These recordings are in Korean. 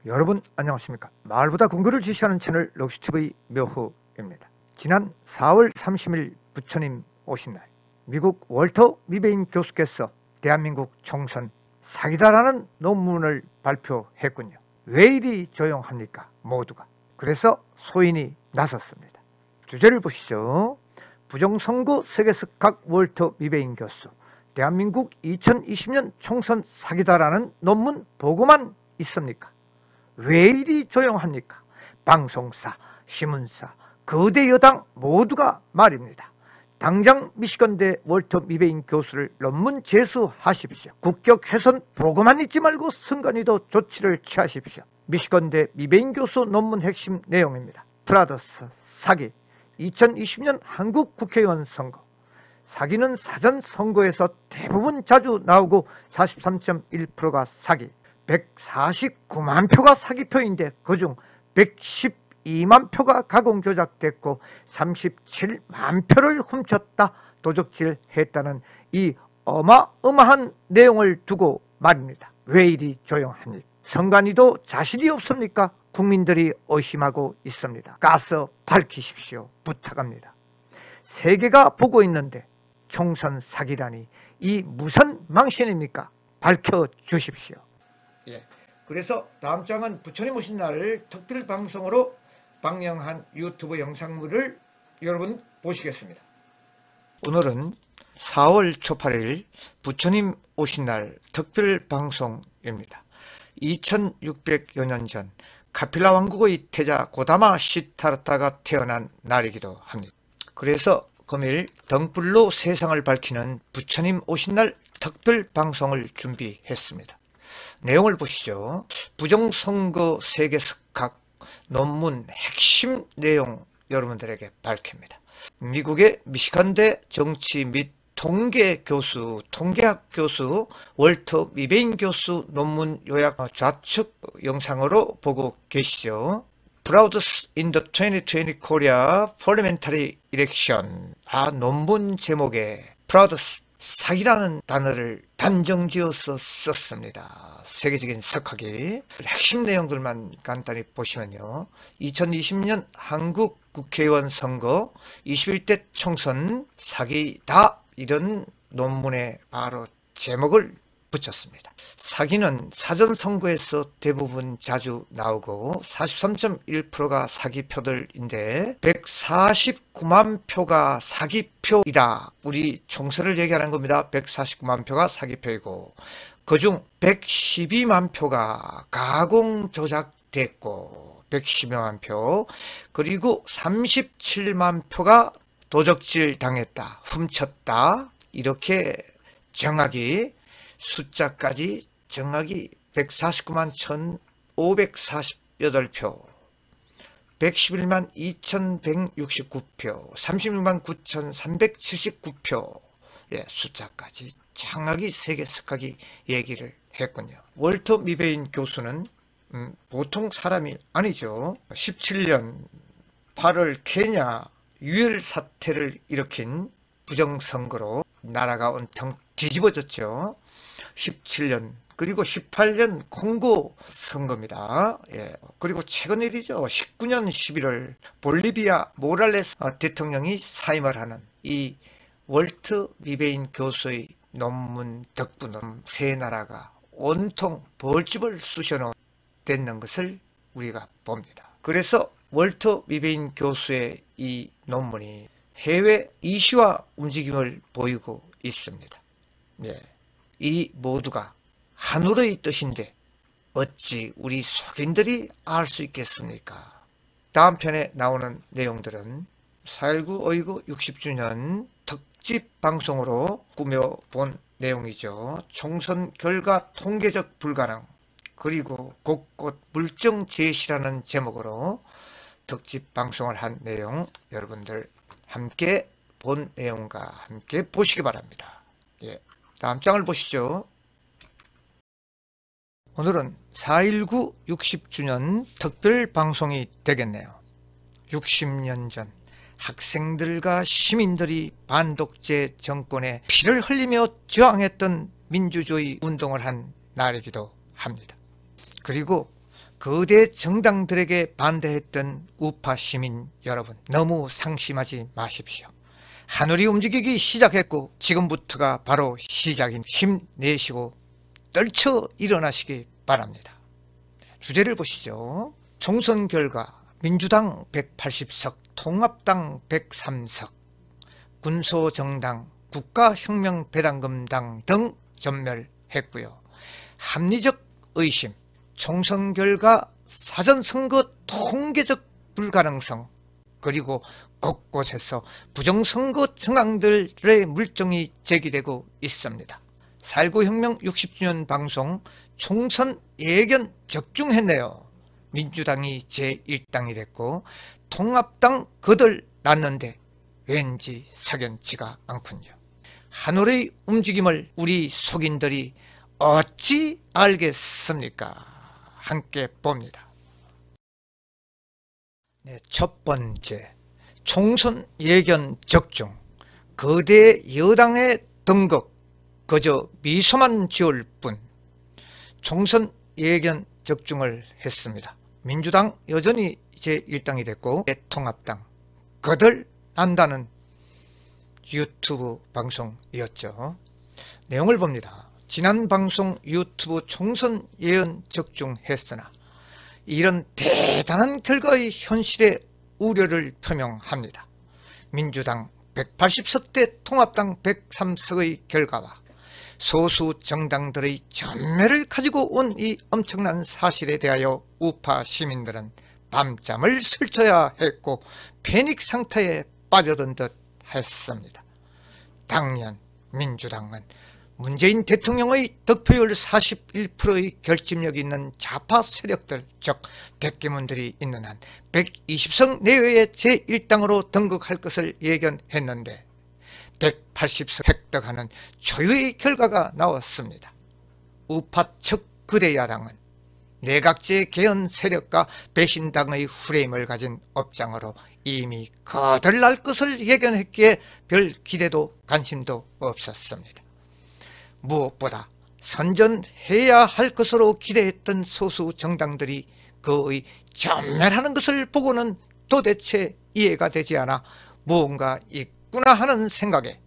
여러분 안녕하십니까. 마을보다 공부를 지시하는 채널 록시TV 묘후입니다. 지난 4월 30일 부처님 오신 날 미국 월터 미베인 교수께서 대한민국 총선 사기다라는 논문을 발표했군요. 왜 이리 조용합니까 모두가. 그래서 소인이 나섰습니다. 주제를 보시죠. 부정선거 세계에서 각 월터 미베인 교수 대한민국 2020년 총선 사기다라는 논문 보고만 있습니까? 왜 이리 조용합니까? 방송사, 신문사, 거대 여당 모두가 말입니다. 당장 미시건대 월터 미베인 교수를 논문 제수하십시오. 국격 훼손 보고만 있지 말고 선관위도 조치를 취하십시오. 미시건대 미베인 교수 논문 핵심 내용입니다. 프라더스 사기 2020년 한국 국회의원 선거. 사기는 사전 선거에서 대부분 자주 나오고 43.1%가 사기, 149만 표가 사기표인데 그중 112만 표가 가공 조작됐고 37만 표를 훔쳤다 도적질했다는 이 어마어마한 내용을 두고 말입니다. 왜 이리 조용합니까? 선관위도 자신이 없습니까? 국민들이 의심하고 있습니다. 가서 밝히십시오. 부탁합니다. 세계가 보고 있는데 총선 사기라니 이 무슨 망신입니까? 밝혀주십시오. 그래서 다음 장은 부처님 오신 날 특별 방송으로 방영한 유튜브 영상물을 여러분 보시겠습니다. 오늘은 4월 초 8일 부처님 오신 날 특별 방송입니다. 2600여 년 전 카필라 왕국의 태자 고다마 시타르타가 태어난 날이기도 합니다. 그래서 금일 등불로 세상을 밝히는 부처님 오신 날 특별 방송을 준비했습니다. 내용을 보시죠. 부정선거 세계석학 논문 핵심 내용 여러분들에게 밝힙니다. 미국의 미시간대 정치 및 통계학 교수 월터 미베인 교수 논문 요약 좌측 영상으로 보고 계시죠. Frauds in the 2020 Korea Parliamentary Election. 논문 제목에 Frauds, 사기라는 단어를 단정지어서 썼습니다. 세계적인 석학이. 핵심 내용들만 간단히 보시면요. 2020년 한국 국회의원 선거 21대 총선 사기다, 이런 논문에 바로 제목을 붙였습니다. 사기는 사전선거에서 대부분 자주 나오고 43.1%가 사기표들인데 149만 표가 사기표이다. 우리 총선을 얘기하는 겁니다. 149만 표가 사기표이고 그중 112만 표가 가공 조작됐고 112만 표, 그리고 37만 표가 도적질 당했다, 훔쳤다. 이렇게 정확히 숫자까지 정확히 149만 1,548표, 111만 2,169표, 36만 9,379표, 숫자까지 정확히 세계석학이 얘기를 했군요. 월터 미베인 교수는 보통 사람이 아니죠. 17년 8월 케냐 유혈 사태를 일으킨 부정선거로 나라가 온통 뒤집어졌죠. 17년 그리고 18년 콩고 선거입니다. 그리고 최근 일이죠. 19년 11월 볼리비아 모랄레스 대통령이 사임을 하는 이 월터 미베인 교수의 논문 덕분에 세 나라가 온통 벌집을 쑤셔놓는 것을 우리가 봅니다. 그래서 월터 미베인 교수의 이 논문이 해외 이슈화 움직임을 보이고 있습니다. 이 모두가 하늘의 뜻인데 어찌 우리 속인들이 알 수 있겠습니까? 다음 편에 나오는 내용들은 4.19 어이구 60주년 특집 방송으로 꾸며본 내용이죠. 총선 결과 통계적 불가능, 그리고 곳곳 물증 제시라는 제목으로 특집 방송을 한 내용, 여러분들 함께 본 내용과 함께 보시기 바랍니다. 다음 장을 보시죠. 오늘은 4.19 60주년 특별 방송이 되겠네요. 60년 전 학생들과 시민들이 반독재 정권에 피를 흘리며 저항했던 민주주의 운동을 한 날이기도 합니다. 그리고 거대 정당들에게 반대했던 우파 시민 여러분, 너무 상심하지 마십시오. 하늘이 움직이기 시작했고 지금부터가 바로 시작인, 힘내시고 떨쳐 일어나시기 바랍니다. 주제를 보시죠. 총선 결과 민주당 180석, 통합당 103석, 군소정당, 국가혁명배당금당 등 전멸했고요. 합리적 의심, 총선 결과 사전선거 통계적 불가능성, 그리고 곳곳에서 부정선거 정황들의 물증이 제기되고 있습니다. 4.19 혁명 60주년 방송 총선 예견 적중했네요. 민주당이 제1당이 됐고 통합당 거덜났는데 왠지 석연치가 않군요. 하늘의 움직임을 우리 속인들이 어찌 알겠습니까? 함께 봅니다. 네, 첫 번째, 총선 예견 적중. 거대 여당의 등극 그저 미소만 지을 뿐. 총선 예견 적중을 했습니다. 민주당 여전히 제1당이 됐고 통합당 거덜난다는 유튜브 방송이었죠. 내용을 봅니다. 지난 방송 유튜브 총선 예언 적중했으나 이런 대단한 결과의 현실에 우려를 표명합니다. 민주당 180석 대 통합당 103석의 결과와 소수 정당들의 전멸을 가지고 온 이 엄청난 사실에 대하여 우파 시민들은 밤잠을 설쳐야 했고 패닉 상태에 빠져든 듯 했습니다. 당연 민주당은 문재인 대통령의 득표율 41%의 결집력이 있는 좌파 세력들, 즉 대기문들이 있는 한 120석 내외의 제1당으로 등극할 것을 예견했는데 180석 획득하는 초유의 결과가 나왔습니다. 우파 측 거대 야당은 내각제 개헌 세력과 배신당의 프레임을 가진 업장으로 이미 거덜날 것을 예견했기에 별 기대도 관심도 없었습니다. 무엇보다 선전해야 할 것으로 기대했던 소수 정당들이 그의 전멸하는 것을 보고는 도대체 이해가 되지 않아 무언가 있구나 하는 생각에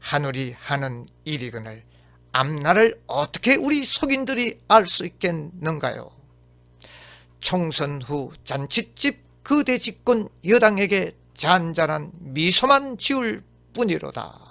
하늘이 하는 일이거늘 앞날을 어떻게 우리 속인들이 알 수 있겠는가요? 총선 후 잔치집 거대 집권 여당에게 잔잔한 미소만 지을 뿐이로다.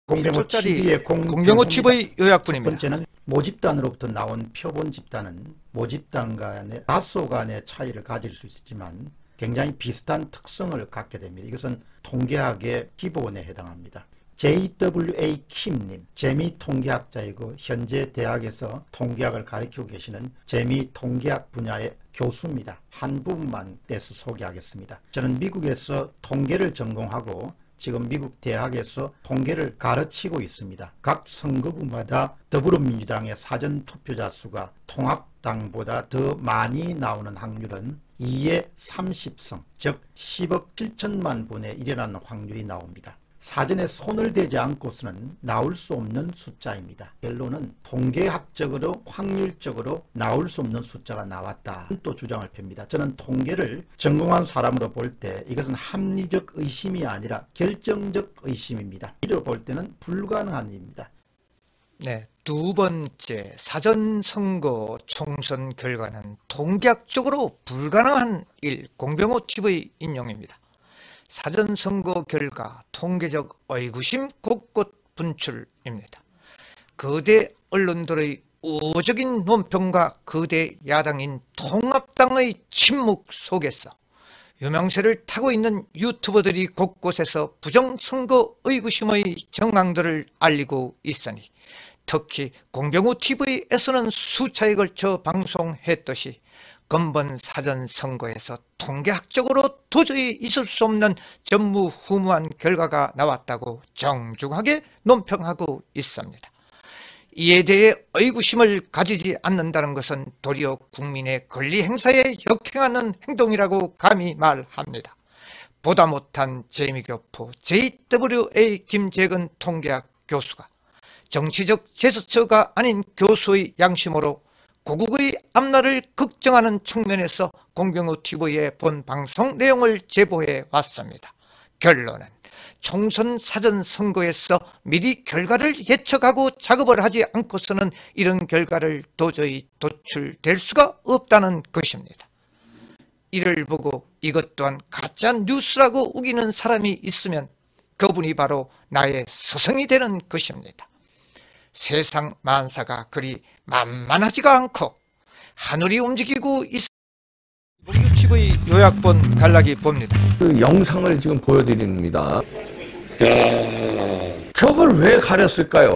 공병호 TV의 요약분입니다. 첫 번째는 모집단으로부터 나온 표본 집단은 모집단 간의 다소 간의 차이를 가질 수 있지만 굉장히 비슷한 특성을 갖게 됩니다. 이것은 통계학의 기본에 해당합니다. JWA 킴님, 재미통계학자이고 현재 대학에서 통계학을 가르치고 계시는 재미통계학 분야의 교수입니다. 한 부분만 떼서 소개하겠습니다. 저는 미국에서 통계를 전공하고 지금 미국 대학에서 통계를 가르치고 있습니다. 각 선거구마다 더불어민주당의 사전투표자 수가 통합당보다 더 많이 나오는 확률은 2의 30성, 즉 10억 7천만 분에 일어나는 확률이 나옵니다. 사전에 손을 대지 않고서는 나올 수 없는 숫자입니다. 결론은 통계학적으로 확률적으로 나올 수 없는 숫자가 나왔다 또 주장을 펴니다. 저는 통계를 전공한 사람으로 볼 때 이것은 합리적 의심이 아니라 결정적 의심입니다. 이로 볼 때는 불가능한 일입니다. 네, 두 번째, 사전선거 총선 결과는 통계학적으로 불가능한 일. 공병호 TV 인용입니다. 사전선거 결과 통계적 의구심 곳곳 분출입니다. 거대 언론들의 우호적인 논평과 거대 야당인 통합당의 침묵 속에서 유명세를 타고 있는 유튜버들이 곳곳에서 부정선거 의구심의 정황들을 알리고 있으니 특히 공병호 TV에서는 수차에 걸쳐 방송했듯이 근본 사전선거에서 통계학적으로 도저히 있을 수 없는 전무후무한 결과가 나왔다고 정중하게 논평하고 있습니다. 이에 대해 의구심을 가지지 않는다는 것은 도리어 국민의 권리 행사에 역행하는 행동이라고 감히 말합니다. 보다 못한 재미교포 JWA 김재근 통계학 교수가 정치적 제스처가 아닌 교수의 양심으로 고국의 앞날을 걱정하는 측면에서 공병호TV의 본 방송 내용을 제보해 왔습니다. 결론은 총선 사전선거에서 미리 결과를 예측하고 작업을 하지 않고서는 이런 결과를 도저히 도출될 수가 없다는 것입니다. 이를 보고 이것 또한 가짜 뉴스라고 우기는 사람이 있으면 그분이 바로 나의 스승이 되는 것입니다. 세상 만사가 그리 만만하지가 않고 하늘이 움직이고 있습니다. TV 요약본 간략히 봅니다. 그 영상을 지금 보여드립니다. 저걸 왜 가렸을까요?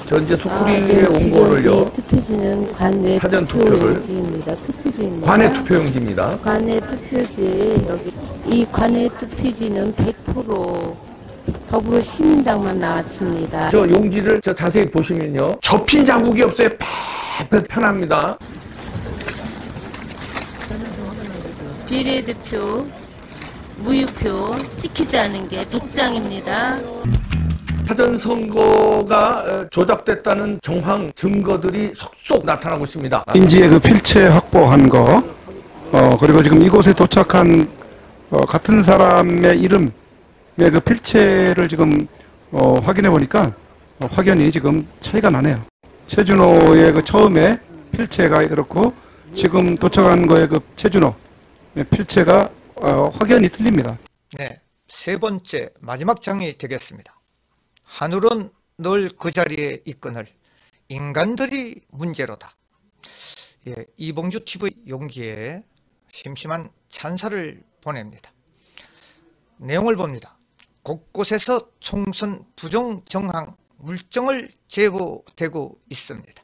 저 이제 소쿠리에 온 거를요. 투표지는 관외 사전 투표를. 투표용지입니다. 투표지입니다. 관외 투표용지입니다. 관외 투표지 여기 이 관외 투표지는 100% 더불어시민당만 나왔습니다. 저 용지를 저 자세히 보시면요. 접힌 자국이 없어요. 편합니다. 비례대표, 무효표 찍히지 않은 게 100장입니다. 사전선거가 조작됐다는 정황 증거들이 속속 나타나고 있습니다. 인지의 그 필체 확보한 거, 그리고 지금 이곳에 도착한 같은 사람의 이름의 그 필체를 지금 확인해 보니까 확연히 지금 차이가 나네요. 최준호의 그 처음에 필체가 그렇고 지금 도착한 거의 그 최준호 필체가 확연히 틀립니다. 네, 세 번째 마지막 장이 되겠습니다. 하늘은 늘 그 자리에 있거늘 인간들이 문제로다. 예, 이봉주 TV 용기에 심심한 찬사를 보냅니다. 내용을 봅니다. 곳곳에서 총선 부정 정황 물정을 제보되고 있습니다.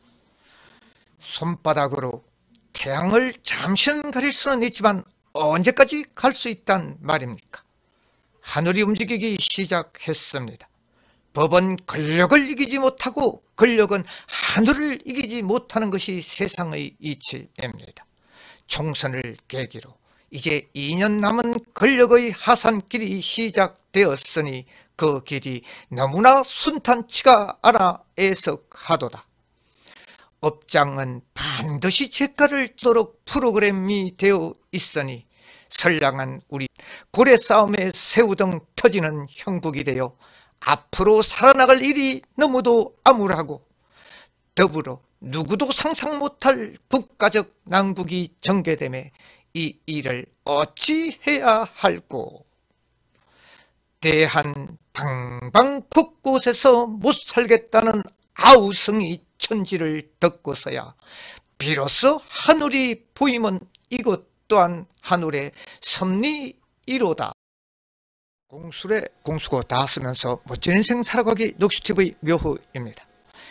손바닥으로 태양을 잠시는 가릴 수는 있지만 언제까지 갈 수 있단 말입니까? 하늘이 움직이기 시작했습니다. 법은 권력을 이기지 못하고 권력은 하늘을 이기지 못하는 것이 세상의 이치입니다. 총선을 계기로 이제 2년 남은 권력의 하산길이 시작되었으니 그 길이 너무나 순탄치가 않아 애석하도다. 업장은 반드시 재가를 주도록 프로그램이 되어 있으니 선량한 우리 고래 싸움에 새우등 터지는 형국이 되어 앞으로 살아나갈 일이 너무도 암울하고 더불어 누구도 상상 못할 국가적 난국이 전개되매 이 일을 어찌 해야 할꼬. 대한 방방 곳곳에서 못 살겠다는 아우성이 천지를 덮고서야 비로소 하늘이 보이면 이것 또한 하늘의 섭리이로다. 공술에 공수고 다 쓰면서 멋진 인생 살아가기 녹시TV 묘후입니다.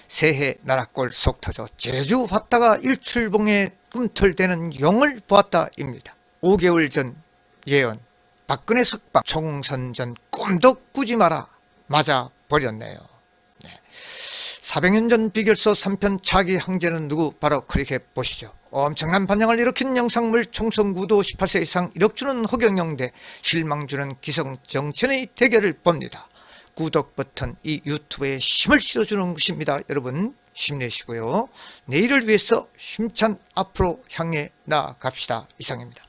새해 나라꼴 속 터져 제주 왔다가 일출봉에 꿈틀대는 용을 보았다입니다. 5개월 전 예언 박근혜 석방 총선 전 꿈도 꾸지 마라 맞아 버렸네요. 400년 전 비결서 3편 차기 황제는 누구? 바로 클릭해 보시죠. 엄청난 반향을 일으킨 영상물 총선 구도 18세 이상 1억 주는 허경영 대 실망 주는 기성 정치인의 대결을 봅니다. 구독 버튼 이 유튜브에 힘을 실어주는 것입니다. 여러분 힘내시고요. 내일을 위해서 힘찬 앞으로 향해 나아갑시다. 이상입니다.